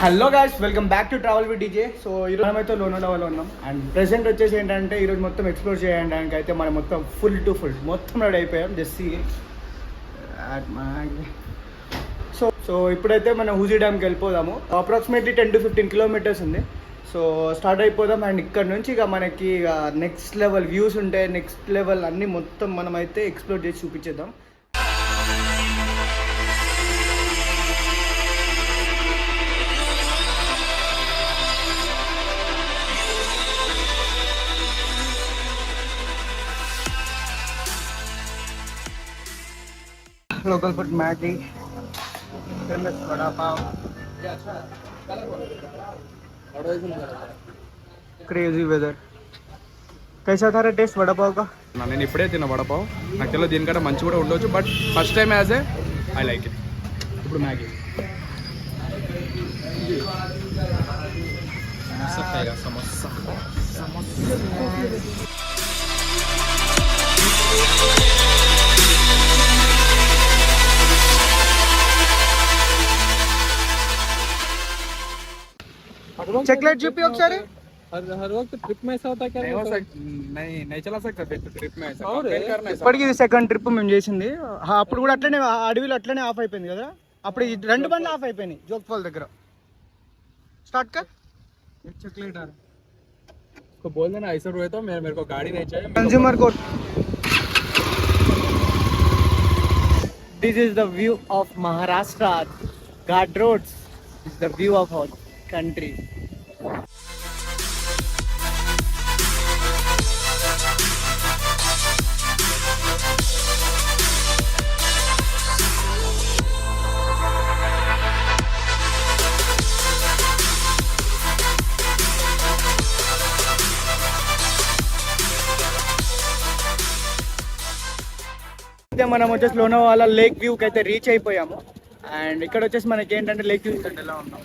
Hello guys, welcome back to travel with DJ. So ఈరోజు మనమైతే లోనావాలాలో ఉన్నాం అండ్ ప్రెసెంట్ వచ్చేసి ఏంటంటే ఈరోజు మొత్తం ఎక్స్ప్లోర్ చేయడానికి అయితే మనం మొత్తం ఫుల్ మొత్తం రెడీ అయిపోయాం. జస్ట్ సో ఇప్పుడైతే మనం హూజీ డ్యామ్కి వెళ్ళిపోదాము. అప్రాక్సిమేట్లీ 10 to 15 kilometers ఉంది. సో స్టార్ట్ అయిపోదాం అండ్ ఇక్కడ నుంచి ఇక మనకి నెక్స్ట్ లెవెల్ వ్యూస్ ఉంటాయి. నెక్స్ట్ లెవెల్ అన్నీ మొత్తం మనం అయితే ఎక్స్ప్లోర్ చేసి చూపించేద్దాం. Local food Maggi, famous vada pav, crazy weather. कैसा था रे टेस्ट वड़ा पाव का? నేను ఇప్పుడే తిన్న వడపావ్. నాకు తెలియదు దీనికంటే మంచి కూడా ఉండొచ్చు, but first time as A I like it. ఇప్పుడు మ్యాగీ సమోసా. चॉकलेट చూపి ఒకసారి. हर वक्त ट्रिप में ऐसा होता क्या? नहीं चला सकता ट्रिप में ऐसा करना है. ఇప్పటికి ఇది సెకండ్ ట్రిప్ మేము చేసింది. అప్పుడు కూడా అట్లనే అడవిలో అట్లనే ఆఫ్ అయిపోయింది కదా. అప్పుడు ఈ రెండు బండ్లు ఆఫ్ అయిపోయినాయి జోగ్ ఫాల్ దగ్గర. స్టార్ట్ कर चॉकलेट आ उसको बोल देना ऐसा हुए तो मेरे को गाड़ी नहीं चाहिए. Consumer court. This is the view of Maharashtra. Ghat roads is the view of our country. అయితే మనం వచ్చేసి లోనావాలా లేక్ వ్యూకి అయితే రీచ్ అయిపోయాము. అండ్ ఇక్కడ వచ్చేసి మనకి ఏంటంటే లేక్ వ్యూ చూడండి ఎలా ఉన్నాం.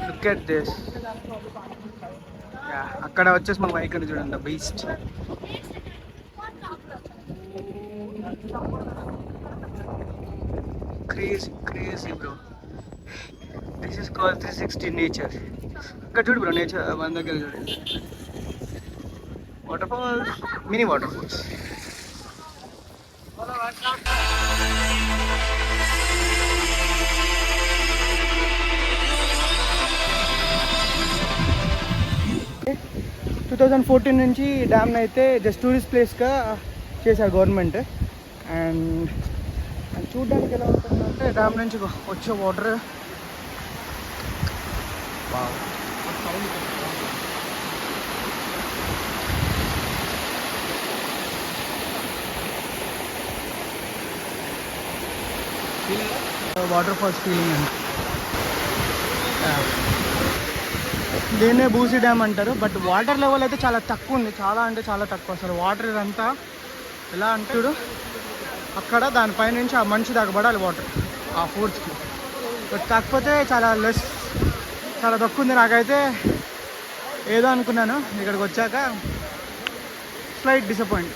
Look at this. అక్కడ వచ్చేసి మన వైఖరి చూడండి, the beast. Crazy bro. This is called 360 nature. ఇక్కడ చూడు బ్రో, నేచర్ మన దగ్గర చూడండి. Water falls, mini water falls. To 2014 నుంచి డ్యామ్ని అయితే జస్ట్ టూరిస్ట్ ప్లేస్గా చేశారు గవర్నమెంట్. అండ్ చూడడానికి ఎలా ఉంటుందంటే డ్యామ్ నుంచి వచ్చే వాటర్ వాటర్ ఫాల్స్ ఫీలింగ్ అండి. దీన్నే బూసి డ్యామ్ అంటారు. బట్ వాటర్ లెవెల్ అయితే చాలా తక్కువ ఉంది, చాలా అంటే చాలా తక్కువ. అసలు వాటర్ ఇదంతా ఎలా అంటే చూడు, అక్కడ దానిపైన నుంచి ఆ మంచి దాకబడాలి వాటర్ ఆ ఫోర్స్కి. బట్ కాకపోతే చాలా చాలా తక్కువ ఉంది. నాకైతే ఏదో అనుకున్నాను, ఇక్కడికి వచ్చాక స్లైట్ డిసప్పాయింట్.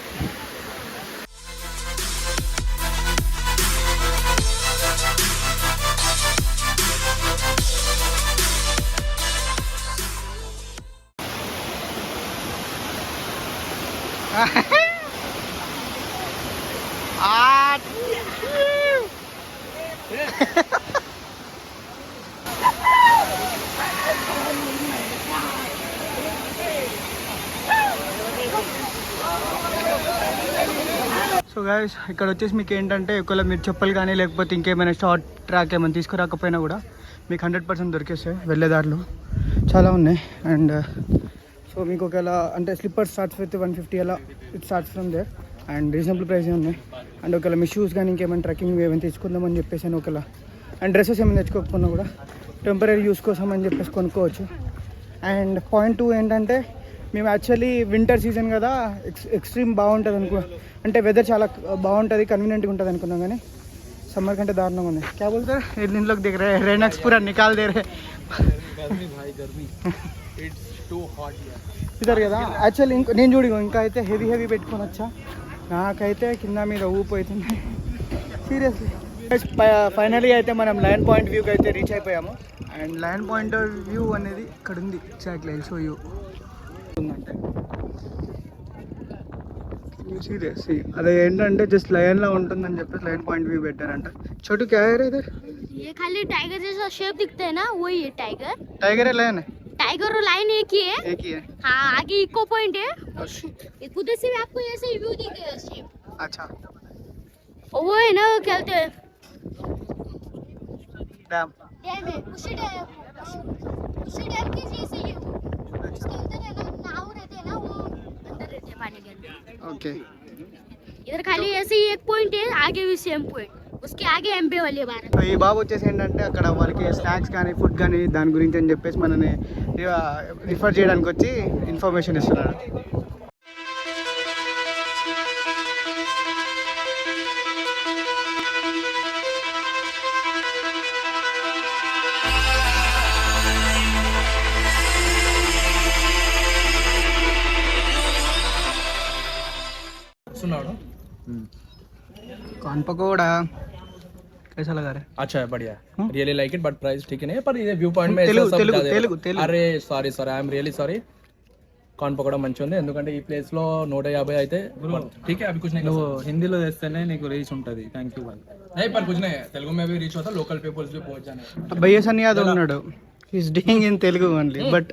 సో గైస్, ఇక్కడ వచ్చేసి మీకు ఏంటంటే ఒకవేళ మీరు చెప్పలు కానీ లేకపోతే ఇంకేమైనా షార్ట్ ట్రాక్ ఏమైనా తీసుకురాకపోయినా కూడా మీకు 100% దొరికేస్తాయి. వెళ్ళేదారులు చాలా ఉన్నాయి. అండ్ సో మీకు ఒకవేళ అంటే స్లిప్పర్ స్టార్ట్స్ విత్ 150 అలా it starts from there. And reasonable price ఉన్నాయి. అండ్ ఒకవేళ మీ షూస్ కానీ ఇంకేమైనా ట్రెక్కింగ్ ఏమైనా తీసుకుందామని చెప్పేసి అని ఒకవేళ అండ్ డ్రెస్సెస్ ఏమైనా తెచ్చుకోకపోయినా కూడా టెంపరీ యూస్ కోసం అని చెప్పేసి కొనుక్కోవచ్చు. అండ్ పాయింట్ 2 ఏంటంటే మేము యాక్చువల్లీ వింటర్ సీజన్ కదా, ఎక్స్ట్రీమ్ బాగుంటుంది అంటే వెదర్ చాలా బాగుంటుంది, కన్వీనియంట్గా ఉంటుంది అనుకున్నాం. కానీ समर घंटे दारुण है क्या बोलते हैं इन लोग देख रहे हैं रेनक्स पूरा निकाल दे रहे गर्मी भाई गर्मी इट्स टू हॉट इधर కదా యాక్చువల్లీ నేను చూడిగో ఇంకా అయితే హెవీ పెట్టుకోనొచ్చా నాకైతే కింద మీద ఊపోతుంది సీరియస్లీ. ఫైనలీ అయితే మనం లయన్ పాయింట్ వ్యూకి అయితే రీచ్ అయిపోయాము. అండ్ లయన్ పాయింట్ వ్యూ అనేది ఇక్కడ ఉంది ఎగ్జాక్ట్లీ. ఐల్ షో యూ ఉందంటే సీరియస్ అదే ఏంటంటే జస్ట్ లయన్లో ఉంటుందని చెప్పేసి లయన్ పాయింట్ వ్యూ పెట్టారంట. छोटू क्या है इधर? ये खाली टाइगर जैसा शेप दिखता है ना, वही है टाइगर. टाइगर है लायन है? टाइगर और लाइन एक ही है. एक ही है. हाँ, आगे इको पॉइंट है. उधर से भी आपको ऐसे व्यू दिखेगा शेप. अच्छा. वो है ना क्या कहते हैं डैम. डैम है. उसी डैम के जैसे ही उसके अंदर है ना नाव रहते हैं ना, वो अंदर रहते हैं पानी के अंदर. ओके. इधर खाली ऐसे ही एक पॉइंट है, आगे भी सेम पॉइंट. उसके आगे ఎంబీ वाले बार. ఈ బాబు వచ్చేసి ఏంటంటే అక్కడ వాళ్ళకి స్నాక్స్ కానీ ఫుడ్ కానీ దాని గురించి అని చెప్పేసి మనని రిఫర్ చేయడానికి వచ్చి ఇన్ఫర్మేషన్ ఇస్తున్నాడు. सुनाओ. कौन पकोड़ा कैसा लगा रहा है? अच्छा है, बढ़िया. Really like it, but price ठीक नहीं है. पर ये व्यू पॉइंट में ऐसा सब తెలుగు ज्यादा- తెలుగు తెలుగు అరే sorry I'm really sorry. Corn pakoda మంచిగా ఉంది, ఎందుకంటే ఈ ప్లేస్ లో 150 అయితే ठीक है. अभी कुछ नहीं, నువ్వు హిందీలో చేస్తేనే నీకు రీచ్ ఉంటుంది. థ్యాంక్ యూ భాయ్. नहीं पर कुछ नहीं है, तेलुगु में भी रीच होता, लोकल पीपल्स भी पहुंच जाने. భయ్య సన్ యాదవ్ ఉన్నాడు. He's doing in Telugu only but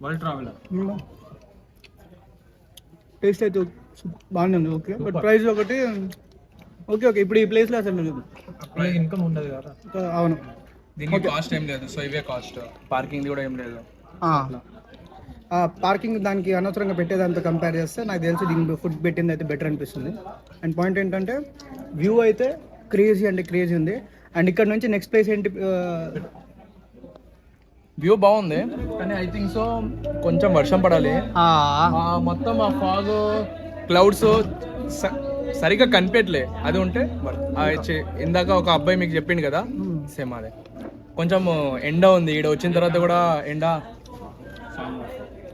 world traveller. Taste అయితే బాగానే ఉంది. ఓకే బట్ ప్రైస్ ఒకటి ఓకే ఓకే. ఇప్పుడు ఈ ప్లేస్లో అసలు అప్పుడు ఇన్కమ్ ఉండదు కదా. అవును దీనికి కాస్ట్ ఏం లేదు, సో ఇవే కాస్ట్. పార్కింగ్ కూడా ఏం లేదు. పార్కింగ్ దానికి అనవసరంగా పెట్టేదాంతో కంపేర్ చేస్తే నాకు తెలిసి దీనికి ఫుడ్ పెట్టింది అయితే బెటర్ అనిపిస్తుంది. అండ్ పాయింట్ ఏంటంటే వ్యూ అయితే క్రేజీ అంటే క్రేజీ ఉంది. అండ్ ఇక్కడ నుంచి నెక్స్ట్ ప్లేస్ ఏంటి? వ్యూ బాగుంది, కానీ ఐ థింక్ సో కొంచెం వర్షం పడాలి. మొత్తం ఆ ఫాగ్ క్లౌడ్స్ సరిగ్గా కనిపెట్టలే. అది ఉంటే ఇందాక ఒక అబ్బాయి మీకు చెప్పిండు కదా, సేమ్ అదే. కొంచెం ఎండ ఉంది, ఇక్కడ వచ్చిన తర్వాత కూడా ఎండ.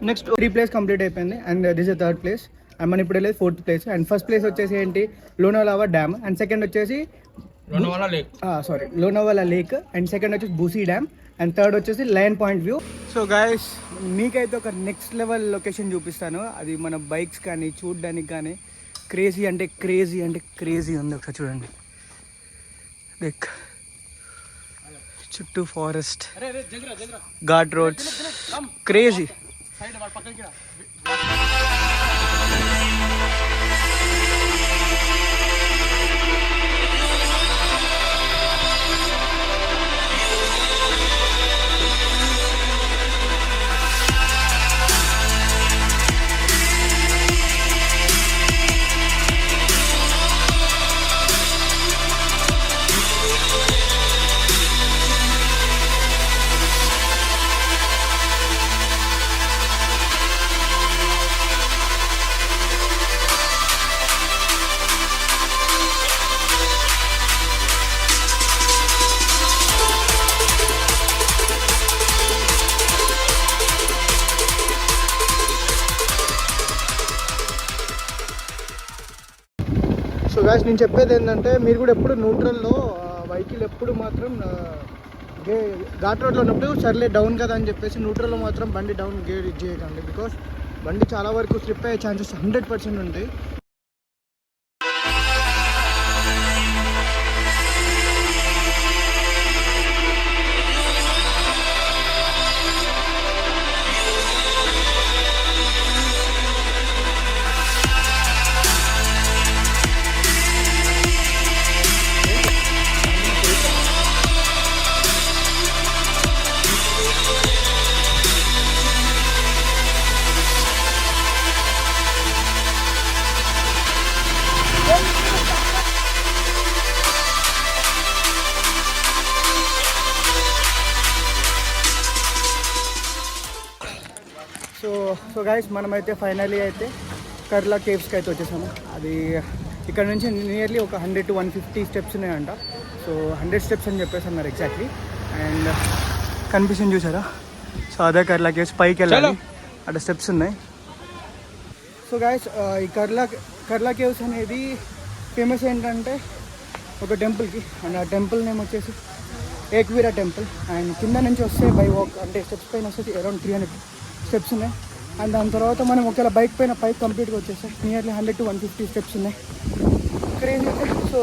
నెక్స్ట్ 3 ప్లేస్ కంప్లీట్ అయిపోయింది. And this is 3rd place. And మనం ఇప్పుడు వెళ్ళేది 4th place. And first place వచ్చేసి ఏంటి? లోనావాలా డ్యామ్. అండ్ సెకండ్ వచ్చేసి లోనావాలా లేక్. అండ్ సెకండ్ వచ్చేసి బూసీ డ్యామ్. అండ్ థర్డ్ వచ్చేసి lion point view. So guys, మీకైతే ఒక నెక్స్ట్ లెవెల్ లొకేషన్ చూపిస్తాను. అది మన బైక్స్ కానీ చూడడానికి కానీ క్రేజీ అంటే క్రేజీ అంటే క్రేజీ ఉంది. ఒకసారి చూడండి. లైక్ చుట్టూ forest, ghat roads, crazy. So guys, నేను చెప్పేది ఏంటంటే మీరు కూడా ఎప్పుడు న్యూట్రల్లో వెహికల్ ఎప్పుడు మాత్రం ఘాట్ రోడ్లో ఉన్నప్పుడు సర్లే డౌన్ కదా అని చెప్పేసి న్యూట్రల్లో మాత్రం బండి డౌన్ గేర్ చేయకండి. బికాస్ బండి చాలా వరకు స్లిప్ అయ్యే ఛాన్సెస్ 100% ఉంటాయి. సో గైస్, మనమైతే ఫైనలీ అయితే కర్లా కేవ్స్కి అయితే వచ్చేసాము. అది ఇక్కడ నుంచి నియర్లీ ఒక 100 to 150 స్టెప్స్ ఉన్నాయంట. సో 100 స్టెప్స్ అని చెప్పేసి అన్నారు ఎగ్జాక్ట్లీ. అండ్ కనిపిస్తుంది చూసారా? సో అదే కర్లా కేవ్స్. పైకి వెళ్ళాలి, అక్కడ స్టెప్స్ ఉన్నాయి. సో గాయస్ ఈ కర్లా కేవ్స్ అనేది ఫేమస్ ఏంటంటే ఒక టెంపుల్కి, అండ్ ఆ టెంపుల్ నేమ్ వచ్చేసి ఏక్వీరా టెంపుల్. అండ్ కింద నుంచి వస్తే బై వాక్ అంటే స్టెప్స్ పైన వస్తే అరౌండ్ 300 స్టెప్స్ ఉన్నాయి. అండ్ దాని తర్వాత మనం ఒకవేళ బైక్ పైన పైకి కంప్లీట్గా వచ్చేస్తాం, నియర్లీ 100 to 150 స్టెప్స్ ఉన్నాయి. క్రేజీ. సో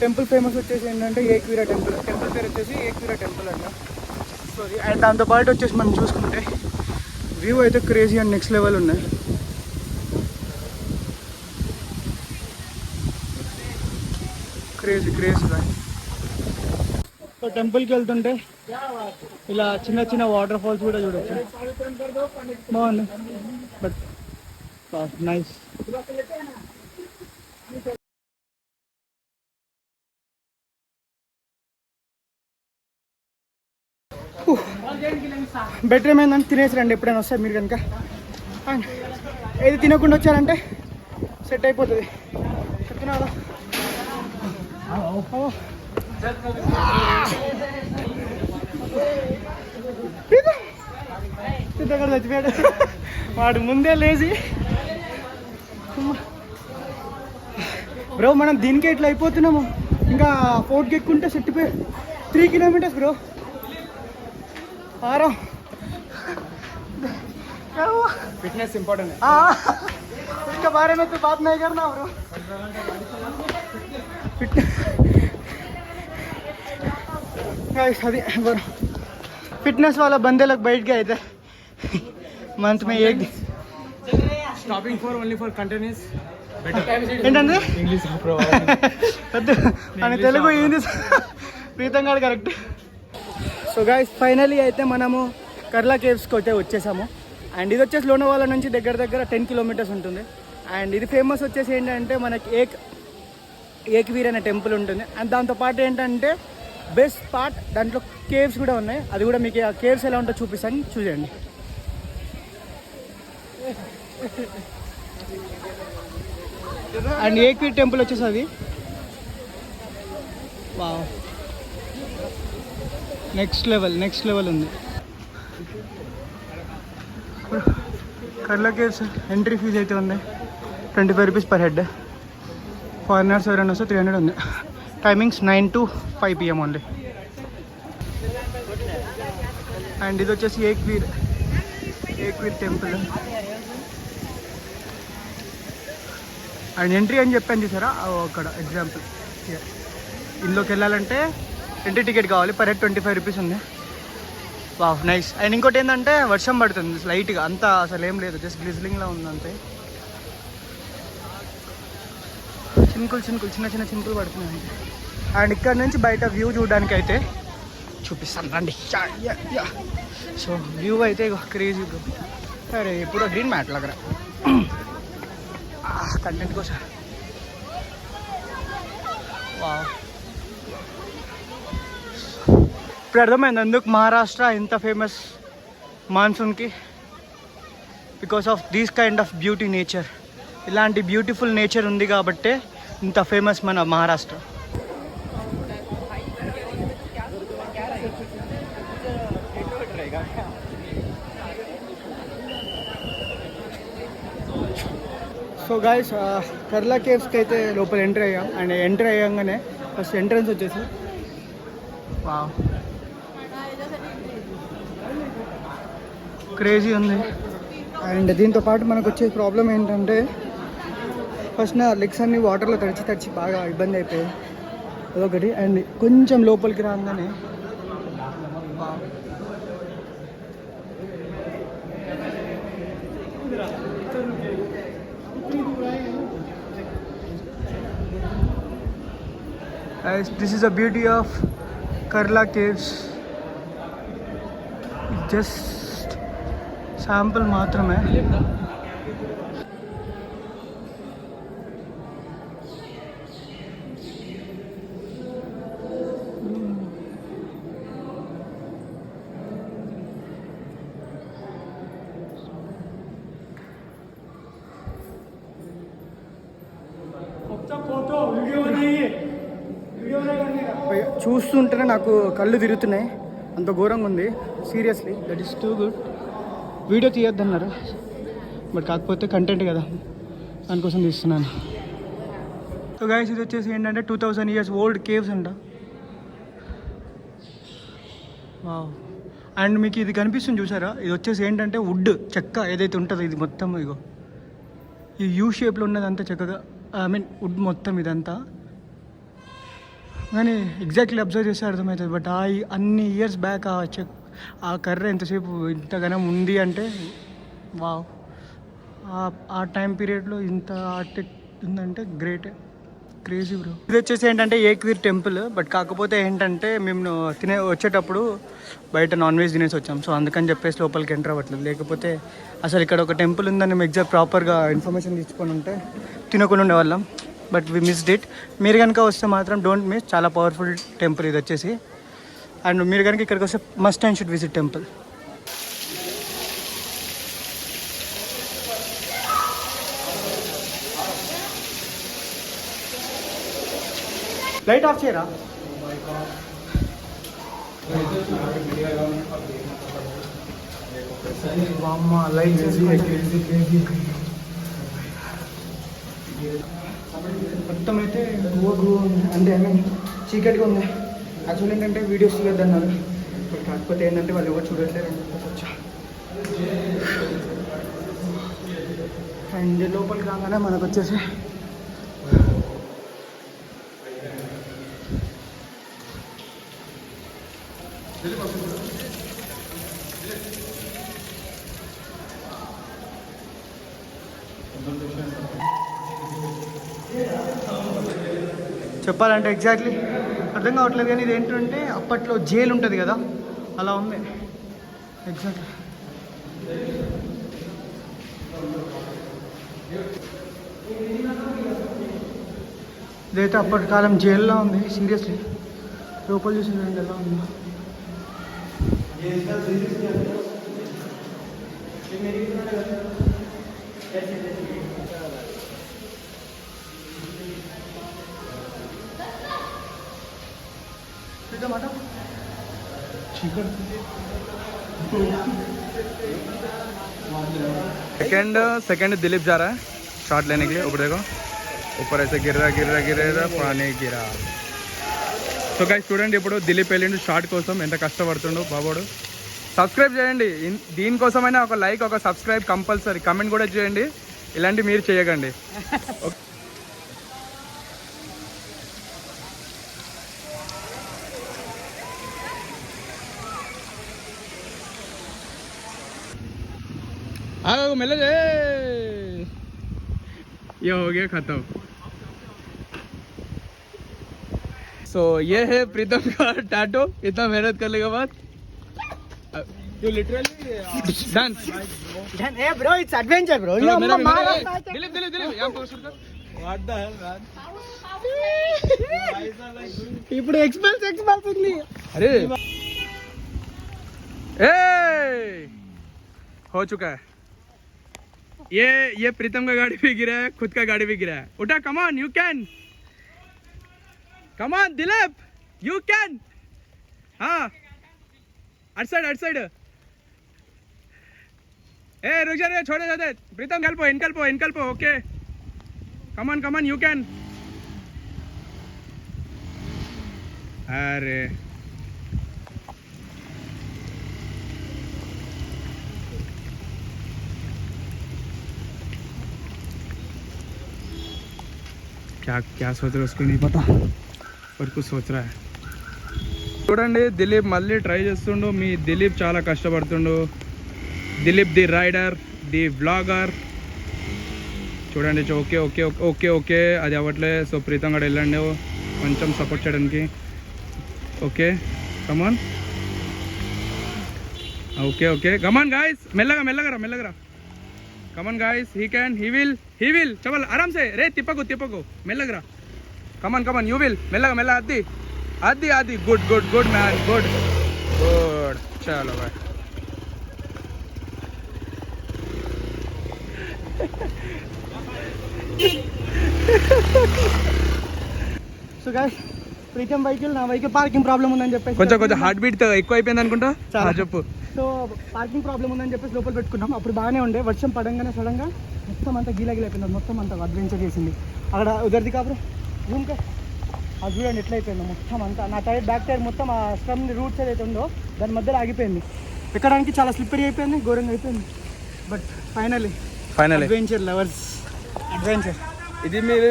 టెంపుల్ ఫేమస్ వచ్చేసి ఏంటంటే ఏక్వీరా టెంపుల్. టెంపుల్ పేరు వచ్చేసి ఏక్వీరా టెంపుల్ అంట. సో అండ్ దాంతోపాటు వచ్చేసి మనం చూసుకుంటే వ్యూ అయితే క్రేజీ అండ్ నెక్స్ట్ లెవెల్ ఉన్నాయి. క్రేజీగా. సో టెంపుల్కి వెళ్తుంటే ఇలా చిన్న చిన్న వాటర్ ఫాల్స్ కూడా చూడొచ్చు. బాగుంది, బట్ నైస్. బెటర్ ఏమైందని తినేసి రండి ఎప్పుడైనా వస్తారు మీరు కనుక. అండ్ ఏది తినకుండా వచ్చారంటే సెట్ అయిపోతుంది. చెప్తున్నా కదా. దగ్గర చచ్చిపోయాడు వాడు ముందే లేచి. బ్రో మనం దీనికే ఇట్లా అయిపోతున్నాము, ఇంకా 4కి ఎక్కుంటే సెట్ 3 kilometers బ్రో. ఆరో ఫిట్నెస్ ఇంపార్టెంట్. इसके बारे में तो बात नहीं करना ब्रो. అది బ్రో ఫిట్నెస్ వాళ్ళ బందే लोग बैठ गए थे मंथ में एक दिन. Stopping for only for contents ఏంటంటే ఇంగ్లీష్ వద్దు అని తెలుగు ఏంది ప్రీతం గారు కరెక్ట్. సో గైస్ ఫైనలీ అయితే మనము కర్లా కేవ్స్కి అయితే వచ్చేసాము. అండ్ ఇది వచ్చేసి లోనావాలా నుంచి దగ్గర 10 kilometers ఉంటుంది. అండ్ ఇది ఫేమస్ వచ్చేసి ఏంటంటే మనకి ఏక్వీర్ అనే టెంపుల్ ఉంటుంది. అండ్ దాంతోపాటు ఏంటంటే బెస్ట్ పార్ట్ దాంట్లో కేవ్స్ కూడా ఉన్నాయి. అది కూడా మీకు ఆ కేవ్స్ ఎలా ఉంటుందో చూపిస్తాను, చూడండి. అండ్ ఏక్వీర్ టెంపుల్ వచ్చేసి అది వావ్ నెక్స్ట్ లెవెల్ ఉంది. కర్లా కేవ్స్ ఎంట్రీ ఫీజు అయితే ఉంది 25 rupees per head. ఫారినర్స్ ఎవరైనా వస్తే 300 ఉంది. Timings 9 to 5 PM only. And ఇది వచ్చేసి ఏక్వీర్ టెంపుల్. అండ్ ఎంట్రీ అని చెప్పాను చూసారా అక్కడ ఎగ్జాంపుల్. ఇందులోకి వెళ్ళాలంటే ఎంట్రీ టికెట్ కావాలి, పర్ హెడ్ 25 rupees ఉంది. Wow nice. అండ్ ఇంకోటి ఏంటంటే వర్షం పడుతుంది లైట్గా, అంతా అసలు ఏం లేదు, జస్ట్ గ్లిజ్లింగ్లా ఉంది అంతే. చిన్న చినుకులు పడుతున్నాయి. అండ్ ఇక్కడ నుంచి బయట వ్యూ చూడడానికి అయితే చూపిస్తాను రండి. సో వ్యూ అయితే క్రేజీ. అరే పూరా గ్రీన్ మ్యాట్ లగర కంటెంట్ కోసం. వావ్ ఇప్పుడు అర్థమైంది ఎందుకు మహారాష్ట్ర ఇంత ఫేమస్ మాన్సూన్కి. Because of these kind of beauty nature. ఇలాంటి బ్యూటిఫుల్ నేచర్ ఉంది కాబట్టే ఇంత ఫేమస్ మన మహారాష్ట్ర. సో గాయస్ కర్లా కేవ్స్కి అయితే లోపల ఎంటర్ అయ్యాం. అండ్ ఎంటర్ అయ్యాంగానే ఫస్ట్ ఎంట్రన్స్ వచ్చేసి వావ్ క్రేజీ ఉంది. అండ్ దీంతో పాటు మనకు వచ్చే ప్రాబ్లం ఏంటంటే ఫస్ట్ నా లెగ్స్ అన్ని వాటర్లో తడిచి బాగా ఇబ్బంది అయిపోయాయి, అదొకటి. అండ్ కొంచెం లోపలికి రాగానే this is the beauty of Karla caves. Just sample మాత్రమే. చూస్తుంటేనే నాకు కళ్ళు తిరుగుతున్నాయి, అంత ఘోరంగా ఉంది. Seriously that is too good. Video తీయొద్దన్నారు, బట్ కాకపోతే కంటెంట్ కదా, దానికోసం తీస్తున్నాను. సో గైస్ ఇది వచ్చేసి ఏంటంటే 2000 years ఓల్డ్ కేవ్స్ అంట. వావ్. అండ్ మీకు ఇది కనిపిస్తుంది చూసారా, ఇది వచ్చేసి ఏంటంటే వుడ్, చెక్క ఏదైతే ఉంటుందో ఇది మొత్తం ఇగో ఈ యూ షేప్లో ఉన్నదంతా చెక్కగా, ఐ మీన్ వుడ్ మొత్తం ఇదంతా. కానీ ఎగ్జాక్ట్లీ అబ్జర్వ్ చేస్తే అర్థమవుతుంది. బట్ అన్ని ఇయర్స్ బ్యాక్ ఆ కర్ర ఎంతసేపు ఇంతగానం ఉంది అంటే వావ్, ఆ టైం పీరియడ్లో ఇంత ఆర్ట్ ఉందంటే గ్రేట్, క్రేజీ బ్రో. ఇది వచ్చేసి ఏంటంటే ఏక్వీర్ టెంపుల్. బట్ కాకపోతే ఏంటంటే మేము వచ్చేటప్పుడు బయట నాన్ వెజ్ తినేసి వచ్చాం. సో అందుకని చెప్పేసి లోపలికి ఎంటర్ అవ్వట్లేదు. లేకపోతే అసలు ఇక్కడ ఒక టెంపుల్ ఉందని మేము ఎగ్జాక్ట్ ప్రాపర్గా ఇన్ఫర్మేషన్ తీసుకొని ఉంటే తినకుండా ఉండేవాళ్ళం. But we missed it. మీరు కనుక వస్తే మాత్రం డోంట్ మిస్, చాలా పవర్ఫుల్ టెంపుల్ ఇది వచ్చేసి. అండ్ మీరు కనుక ఇక్కడికి వస్తే must and should visit temple. Light off చేయరా? లైట్ మొత్తం అయితే గువ్వ అంటే ఐ మీన్ చీకటిగా ఉంది. యాక్చువల్ ఏంటంటే వీడియోస్ తీయొద్దన్నారు, బట్ కాకపోతే ఏంటంటే వాళ్ళు ఎవరు చూడట్లేరు అని చెప్పేసి వచ్చా. అండ్ లోపలికి రాగానే మనకు వచ్చేసి చెప్పాలంటే ఎగ్జాక్ట్లీ అర్థం కావట్లేదు. కానీ ఇది ఏంటంటే అప్పట్లో జైలు ఉంటుంది కదా, అలా ఉంది ఎగ్జాక్ట్లీ. ఇదైతే అప్పటి కాలం జైల్లో ఉంది. సీరియస్లీ లోపల చూసిందండి ఎలా ఉంది. सेकंड दिलीप जा रहा है शॉट लेने के लिए. ऊपर देखो, ऊपर ऐसे गिर रहा पानी गिरा. సో గైస్ చూడండి, ఇప్పుడు దిలీప్ వెళ్ళిండు షార్ట్ కోసం, ఎంత కష్టపడుతుండో బాబోడు. సబ్స్క్రైబ్ చేయండి, దీనికోసమైనా ఒక లైక్ ఒక సబ్స్క్రైబ్ కంపల్సరీ, కమెంట్ కూడా చేయండి. ఇలాంటివి మీరు చేయకండి. मिले जे ये हो गया खत्म. सो ये है प्रीतम का टैटू. इतना मेहनत करने के बाद you literally done. Hey bro, it's adventure bro. Dilip यहाँ पोस्ट कर. What the hell, man? ఇప్పుడు ఎక్స్పెల్స్ ఉంది. अरे ए हो चुका है. ये प्रीतम का गाड़ी भी गिरा है, खुद का गाड़ी भी गिरा है. उठा, come on, you can, come on Dilip, you can. हाँ अट साइड ए रुक जा रे, छोड़े जाते. प्रीतम निकल पो okay. Come on you can. अरे क्या सोच रहा है उसको नहीं पता, पर कुछ सोच रहा है. చూడండి దిలీప్ మళ్ళీ ట్రై చేస్తుండు. మీ దిలీప్ చాలా కష్టపడుతుండు. Dilip the rider, the vlogger. చూడండి ఓకే ఓకే ఓకే ఓకే అది అవ్వట్లే. సో ప్రీతం కూడా వెళ్ళండి కొంచెం సపోర్ట్ చేయడానికి. Okay come on, okay okay come on guys, మెల్లగా. Come on guys, he can, he will. चल आराम से रे, तिपको मेल्लगरा. कमन you will. मेल्ला आदि गुड मैन, गुड. चलो भाई. సో గైస్ ప్రీతం వెహికల్ నా వెహికల్ పార్కింగ్ ప్రాబ్లం ఉందని చెప్పేసి కొంచెం హార్ట్ బీట్ ఎక్కువ అయిపోయింది అనుకుంటా. చాలా. చెప్పు. సో పార్కింగ్ ప్రాబ్లం ఉందని చెప్పేసి లోపల పెట్టుకున్నాం. అప్పుడు బాగానే ఉండే, వర్షం పడంగానే సడన్గా మొత్తం అంతా గీలగిలైపోయింది, మొత్తం అంతా అడ్వెంచర్ చేసింది. అక్కడ ఉదర్ది కాబట్టి రూమ్కే అది చూడండి ఎట్లా అయిపోయిందో మొత్తం అంతా. నా టైర్ బ్యాక్ టైర్ మొత్తం ఆ స్టమ్ రూట్స్ ఏదైతే ఉందో దాని మధ్యలో ఆగిపోయింది. ఎక్కడానికి చాలా స్లిప్పరీ అయిపోయింది, ఘోరంగా అయిపోయింది. But finally adventure lovers adventure. ఇది మీరు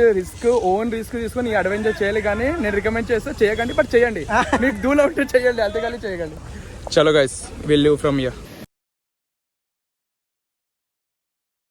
ఓన్ రిస్క్ తీసుకొని ఈ అడ్వెంచర్ చేయాలి, కానీ నేను రికమెండ్ చేస్తే చేయకండి, బట్ చేయండి. మీకు దూరం ఉంటే చేయండి, అంతేగాని చేయకండి. చలో guys, will leave from here.